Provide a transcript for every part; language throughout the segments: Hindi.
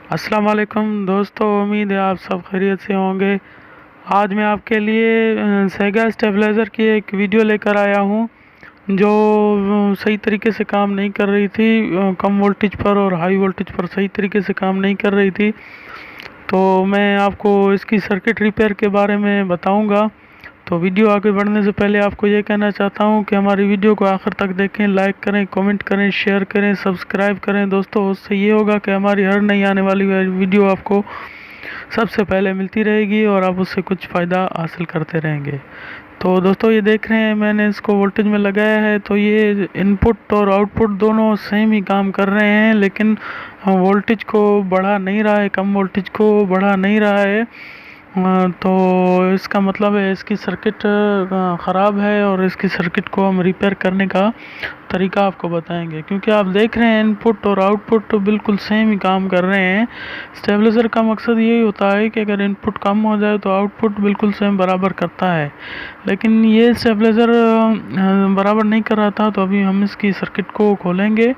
अस्सलाम वालेकुम दोस्तों, उम्मीद है आप सब खैरियत से होंगे। आज मैं आपके लिए सेगा स्टेबलाइज़र की एक वीडियो लेकर आया हूं जो सही तरीके से काम नहीं कर रही थी। कम वोल्टेज पर और हाई वोल्टेज पर सही तरीके से काम नहीं कर रही थी। तो मैं आपको इसकी सर्किट रिपेयर के बारे में बताऊंगा। तो वीडियो आगे बढ़ने से पहले आपको ये कहना चाहता हूँ कि हमारी वीडियो को आखिर तक देखें, लाइक करें, कमेंट करें, शेयर करें, सब्सक्राइब करें दोस्तों। उससे ये होगा कि हमारी हर नई आने वाली वीडियो आपको सबसे पहले मिलती रहेगी और आप उससे कुछ फ़ायदा हासिल करते रहेंगे। तो दोस्तों ये देख रहे हैं मैंने इसको वोल्टेज में लगाया है, तो ये इनपुट और आउटपुट दोनों सेम ही काम कर रहे हैं, लेकिन वोल्टेज को बढ़ा नहीं रहा है, कम वोल्टेज को बढ़ा नहीं रहा है। तो इसका मतलब है इसकी सर्किट ख़राब है और इसकी सर्किट को हम रिपेयर करने का तरीका आपको बताएंगे। क्योंकि आप देख रहे हैं इनपुट और आउटपुट बिल्कुल सेम ही काम कर रहे हैं। स्टेबलाइज़र का मकसद यही होता है कि अगर इनपुट कम हो जाए तो आउटपुट बिल्कुल सेम बराबर करता है, लेकिन ये स्टेबलाइज़र बराबर नहीं कर रहा था। तो अभी हम इसकी सर्किट को खोलेंगे।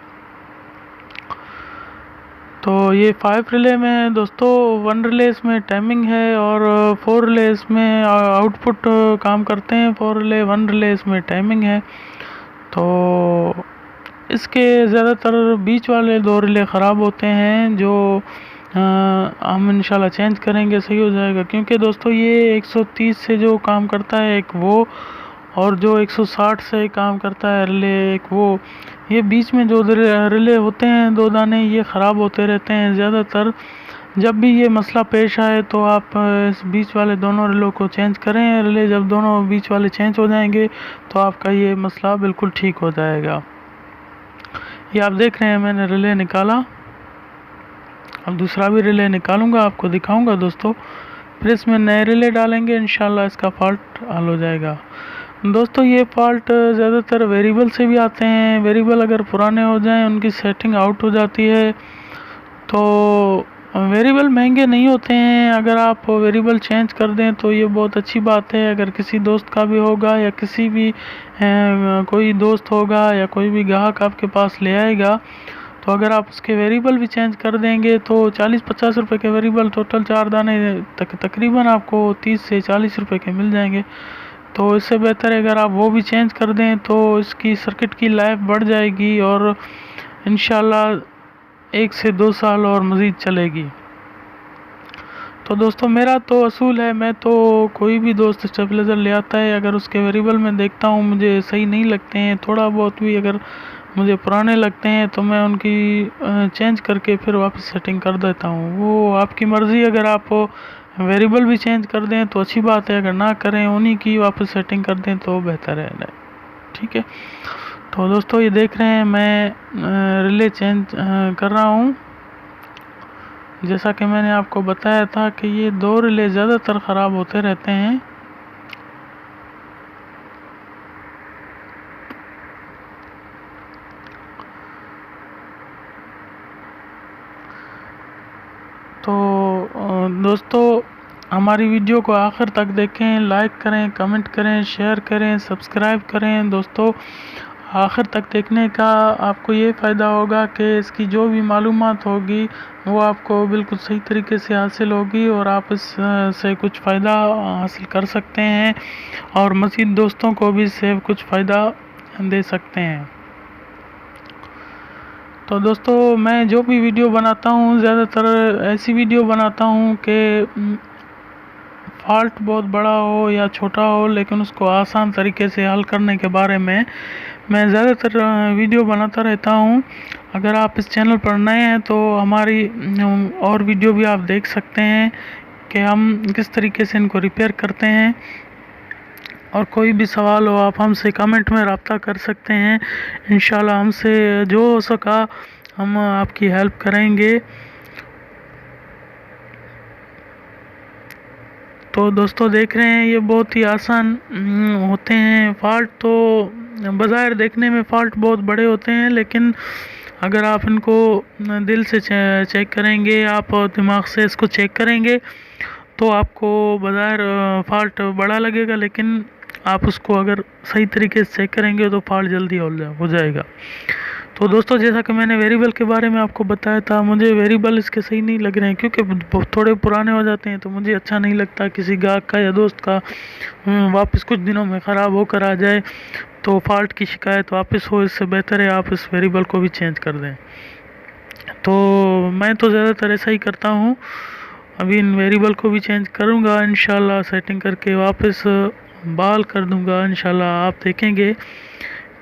तो ये 5 रिले में है दोस्तों, 1 रिले इसमें टाइमिंग है और 4 रिले इसमें आउटपुट काम करते हैं। 4 रिले 1 रिले इसमें टाइमिंग है। तो इसके ज़्यादातर बीच वाले 2 रिले ख़राब होते हैं, जो हम इंशाल्लाह चेंज करेंगे, सही हो जाएगा। क्योंकि दोस्तों ये 130 से जो काम करता है एक वो, और जो 160 से काम करता है रिले एक वो, ये बीच में जो रिले होते हैं 2 दाने, ये ख़राब होते रहते हैं ज़्यादातर। जब भी ये मसला पेश आए तो आप इस बीच वाले दोनों रिलों को चेंज करें। रिले जब दोनों बीच वाले चेंज हो जाएंगे तो आपका ये मसला बिल्कुल ठीक हो जाएगा। ये आप देख रहे हैं मैंने रिले निकाला, अब दूसरा भी रिले निकालूंगा, आपको दिखाऊंगा दोस्तों। फिर इसमें नए रिले डालेंगे, इंशाल्लाह इसका फॉल्ट हल हो जाएगा। दोस्तों ये फॉल्ट ज़्यादातर वेरिएबल से भी आते हैं। वेरिएबल अगर पुराने हो जाएं, उनकी सेटिंग आउट हो जाती है। तो वेरिएबल महंगे नहीं होते हैं, अगर आप वेरिएबल चेंज कर दें तो ये बहुत अच्छी बात है। अगर किसी दोस्त का भी होगा या किसी भी कोई दोस्त होगा या कोई भी ग्राहक आपके पास ले आएगा, तो अगर आप उसके वेरिएबल भी चेंज कर देंगे तो 40-50 रुपये के वेरिएबल टोटल 4 दाने तकरीबन आपको 30 से 40 रुपये के मिल जाएंगे। तो इससे बेहतर है अगर आप वो भी चेंज कर दें तो इसकी सर्किट की लाइफ बढ़ जाएगी और इंशाल्लाह 1 से 2 साल और मज़ीद चलेगी। तो दोस्तों मेरा तो असूल है, मैं तो कोई भी दोस्त स्टेबलाइज़र ले आता है, अगर उसके वेरिएबल में देखता हूँ मुझे सही नहीं लगते हैं, थोड़ा बहुत भी अगर मुझे पुराने लगते हैं तो मैं उनकी चेंज करके फिर वापस सेटिंग कर देता हूँ। वो आपकी मर्ज़ी, अगर आप वेरिएबल भी चेंज कर दें तो अच्छी बात है, अगर ना करें उन्हीं की वापस सेटिंग कर दें तो बेहतर है। ठीक है। तो दोस्तों ये देख रहे हैं मैं रिले चेंज कर रहा हूँ। जैसा कि मैंने आपको बताया था कि ये 2 रिले ज़्यादातर ख़राब होते रहते हैं। तो दोस्तों हमारी वीडियो को आखिर तक देखें, लाइक करें, कमेंट करें, शेयर करें, सब्सक्राइब करें दोस्तों। आखिर तक देखने का आपको ये फ़ायदा होगा कि इसकी जो भी मालूमात होगी वो आपको बिल्कुल सही तरीके से हासिल होगी और आप इस से कुछ फ़ायदा हासिल कर सकते हैं और मज़ीद दोस्तों को भी इससे कुछ फ़ायदा दे सकते हैं। तो दोस्तों मैं जो भी वीडियो बनाता हूँ ज़्यादातर ऐसी वीडियो बनाता हूँ कि फॉल्ट बहुत बड़ा हो या छोटा हो, लेकिन उसको आसान तरीके से हल करने के बारे में मैं ज़्यादातर वीडियो बनाता रहता हूँ। अगर आप इस चैनल पर नए हैं तो हमारी और वीडियो भी आप देख सकते हैं कि हम किस तरीके से इनको रिपेयर करते हैं। और कोई भी सवाल हो आप हमसे कमेंट में रब्ता कर सकते हैं, इंशाल्लाह हमसे जो हो सका हम आपकी हेल्प करेंगे। तो दोस्तों देख रहे हैं ये बहुत ही आसान होते हैं। फॉल्ट तो बज़ाहिर देखने में फ़ॉल्ट बहुत बड़े होते हैं, लेकिन अगर आप इनको दिल से चेक करेंगे, आप दिमाग से इसको चेक करेंगे तो आपको बज़ाहिर फ़ॉल्ट बड़ा लगेगा, लेकिन आप उसको अगर सही तरीके से चेक करेंगे तो फॉल्ट जल्दी हो जाएगा। तो दोस्तों जैसा कि मैंने वेरिएबल के बारे में आपको बताया था, मुझे वेरिएबल इसके सही नहीं लग रहे हैं क्योंकि थोड़े पुराने हो जाते हैं, तो मुझे अच्छा नहीं लगता किसी ग्राहक का या दोस्त का वापस कुछ दिनों में ख़राब होकर आ जाए, तो फॉल्ट की शिकायत वापस हो। इससे बेहतर है आप इस वेरिएबल को भी चेंज कर दें। तो मैं तो ज़्यादातर ऐसा ही करता हूँ। अभी इन वेरिएबल को भी चेंज करूँगा इंशाल्लाह, सेटिंग करके वापस बहाल कर दूँगा इंशाल्लाह। आप देखेंगे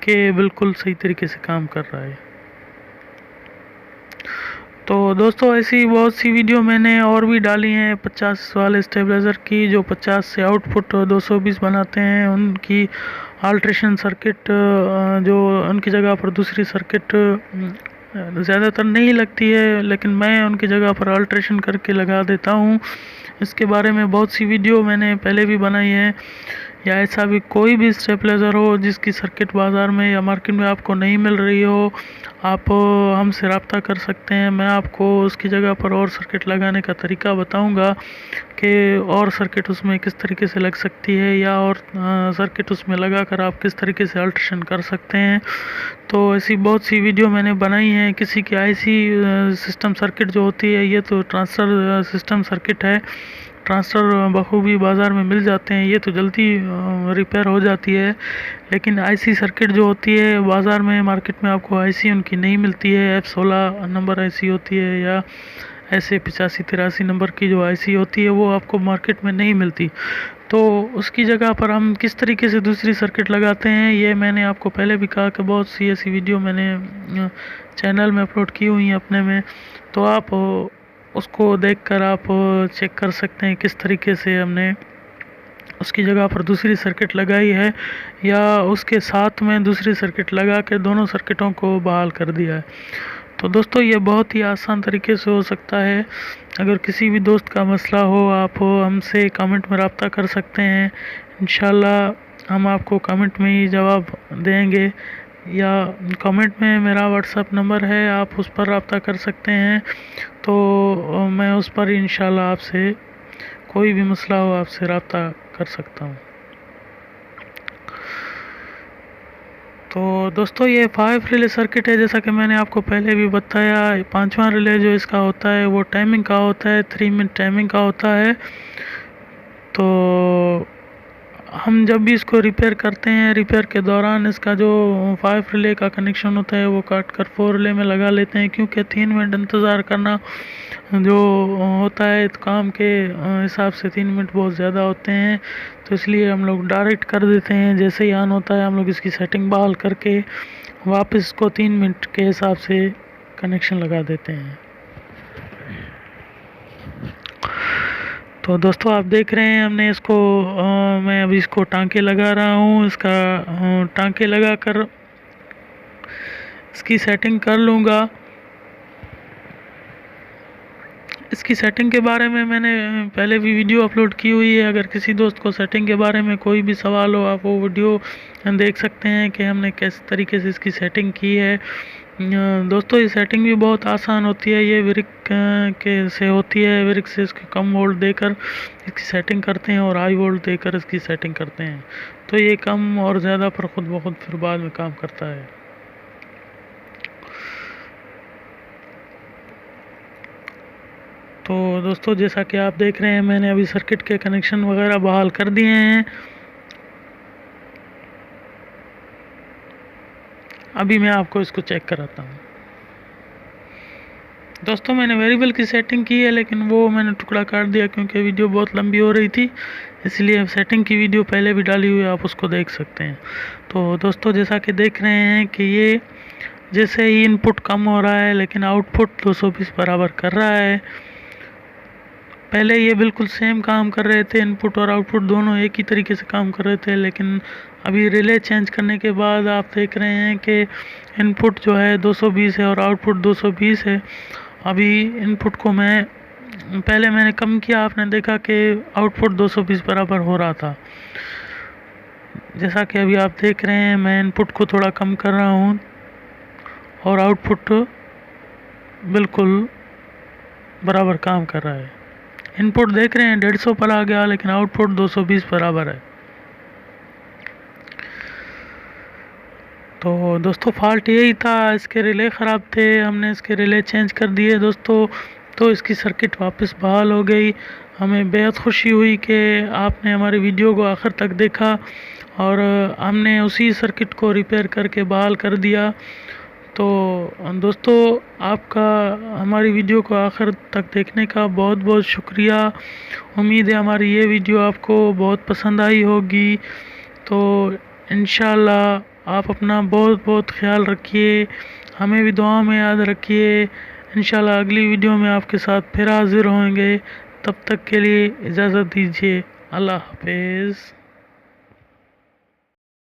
कि बिल्कुल सही तरीके से काम कर रहा है। तो दोस्तों ऐसी बहुत सी वीडियो मैंने और भी डाली हैं 50 वाले स्टेबलाइज़र की, जो 50 से आउटपुट 220 बनाते हैं, उनकी अल्ट्रेशन सर्किट जो उनकी जगह पर दूसरी सर्किट ज़्यादातर नहीं लगती है, लेकिन मैं उनकी जगह पर अल्ट्रेशन करके लगा देता हूँ। इसके बारे में बहुत सी वीडियो मैंने पहले भी बनाई है। या ऐसा भी कोई भी स्टेबलाइज़र हो जिसकी सर्किट बाज़ार में या मार्केट में आपको नहीं मिल रही हो, आप हमसे रब्ता कर सकते हैं। मैं आपको उसकी जगह पर और सर्किट लगाने का तरीका बताऊंगा कि और सर्किट उसमें किस तरीके से लग सकती है, या और सर्किट उसमें लगाकर आप किस तरीके से अल्ट्रेशन कर सकते हैं। तो ऐसी बहुत सी वीडियो मैंने बनाई हैं। किसी की आईसी सिस्टम सर्किट जो होती है, ये तो ट्रांसफ़र सिस्टम सर्किट है, ट्रांसफ़र बखूबी बाज़ार में मिल जाते हैं, ये तो जल्दी रिपेयर हो जाती है। लेकिन आईसी सर्किट जो होती है बाज़ार में, मार्केट में आपको आईसी उनकी नहीं मिलती है। F16 नंबर आईसी होती है, या ऐसे 8583 नंबर की जो आईसी होती है वो आपको मार्केट में नहीं मिलती। तो उसकी जगह पर हम किस तरीके से दूसरी सर्किट लगाते हैं, ये मैंने आपको पहले भी कहा कि बहुत सी ऐसी वीडियो मैंने चैनल में अपलोड की हुई हैं अपने में। तो आप उसको देखकर आप चेक कर सकते हैं किस तरीके से हमने उसकी जगह पर दूसरी सर्किट लगाई है, या उसके साथ में दूसरी सर्किट लगा के दोनों सर्किटों को बहाल कर दिया है। तो दोस्तों ये बहुत ही आसान तरीके से हो सकता है। अगर किसी भी दोस्त का मसला हो, आप हमसे कमेंट में रब्ता कर सकते हैं। इंशाल्लाह हम आपको कमेंट में ही जवाब देंगे, या कमेंट में मेरा व्हाट्सअप नंबर है, आप उस पर रब्ता कर सकते हैं। तो मैं उस पर इंशाल्लाह आपसे कोई भी मसला हो आपसे रब्ता कर सकता हूँ। तो दोस्तों ये 5 रिले सर्किट है, जैसा कि मैंने आपको पहले भी बताया। 5वां रिले जो इसका होता है वो टाइमिंग का होता है, 3 मिनट टाइमिंग का होता है। तो हम जब भी इसको रिपेयर करते हैं, रिपेयर के दौरान इसका जो 5 रिले का कनेक्शन होता है वो काट कर 4 रिले में लगा लेते हैं, क्योंकि 3 मिनट इंतज़ार करना जो होता है तो काम के हिसाब से 3 मिनट बहुत ज़्यादा होते हैं। तो इसलिए हम लोग डायरेक्ट कर देते हैं, जैसे ही ऑन होता है हम लोग इसकी सेटिंग बहाल करके वापस इसको 3 मिनट के हिसाब से कनेक्शन लगा देते हैं। तो दोस्तों आप देख रहे हैं हमने इसको मैं अभी इसको टांके लगा रहा हूँ। इसका टांके लगा कर इसकी सेटिंग कर लूँगा। इसकी सेटिंग के बारे में मैंने पहले भी वीडियो अपलोड की हुई है। अगर किसी दोस्त को सेटिंग के बारे में कोई भी सवाल हो, आप वो वीडियो देख सकते हैं कि हमने किस तरीके से इसकी सेटिंग की है। दोस्तों ये सेटिंग भी बहुत आसान होती है। ये विरिक के से होती है, विरिक से इसको कम वोल्ट देकर इसकी सेटिंग करते हैं और हाई वोल्ट देकर इसकी सेटिंग करते हैं। तो ये कम और ज़्यादा पर ख़ुद ब खुद फिर बाद में काम करता है। तो दोस्तों जैसा कि आप देख रहे हैं मैंने अभी सर्किट के कनेक्शन वगैरह बहाल कर दिए हैं। अभी मैं आपको इसको चेक कराता हूँ। दोस्तों मैंने वेरिएबल की सेटिंग की है, लेकिन वो मैंने टुकड़ा काट दिया क्योंकि वीडियो बहुत लंबी हो रही थी, इसलिए सेटिंग की वीडियो पहले भी डाली हुई है, आप उसको देख सकते हैं। तो दोस्तों जैसा कि देख रहे हैं कि ये जैसे ही इनपुट कम हो रहा है लेकिन आउटपुट 220 बराबर कर रहा है। पहले ये बिल्कुल सेम काम कर रहे थे, इनपुट और आउटपुट दोनों एक ही तरीके से काम कर रहे थे, लेकिन अभी रिले चेंज करने के बाद आप देख रहे हैं कि इनपुट जो है 220 है और आउटपुट 220 है। अभी इनपुट को पहले मैंने कम किया, आपने देखा कि आउटपुट 220 बराबर हो रहा था। जैसा कि अभी आप देख रहे हैं मैं इनपुट को थोड़ा कम कर रहा हूँ और आउटपुट बिल्कुल बराबर काम कर रहा है। इनपुट देख रहे हैं 150 पर आ गया, लेकिन आउटपुट 220 बराबर है। तो दोस्तों फॉल्ट यही था, इसके रिले ख़राब थे, हमने इसके रिले चेंज कर दिए दोस्तों। तो इसकी सर्किट वापस बहाल हो गई। हमें बेहद खुशी हुई कि आपने हमारी वीडियो को आखिर तक देखा और हमने उसी सर्किट को रिपेयर करके बहाल कर दिया। तो दोस्तों आपका हमारी वीडियो को आखिर तक देखने का बहुत बहुत शुक्रिया। उम्मीद है हमारी ये वीडियो आपको बहुत पसंद आई होगी। तो इंशाल्लाह आप अपना बहुत बहुत ख्याल रखिए, हमें भी दुआ में याद रखिए। इंशाल्लाह अगली वीडियो में आपके साथ फिर हाज़िर होंगे। तब तक के लिए इजाज़त दीजिए। अल्लाह हाफिज़।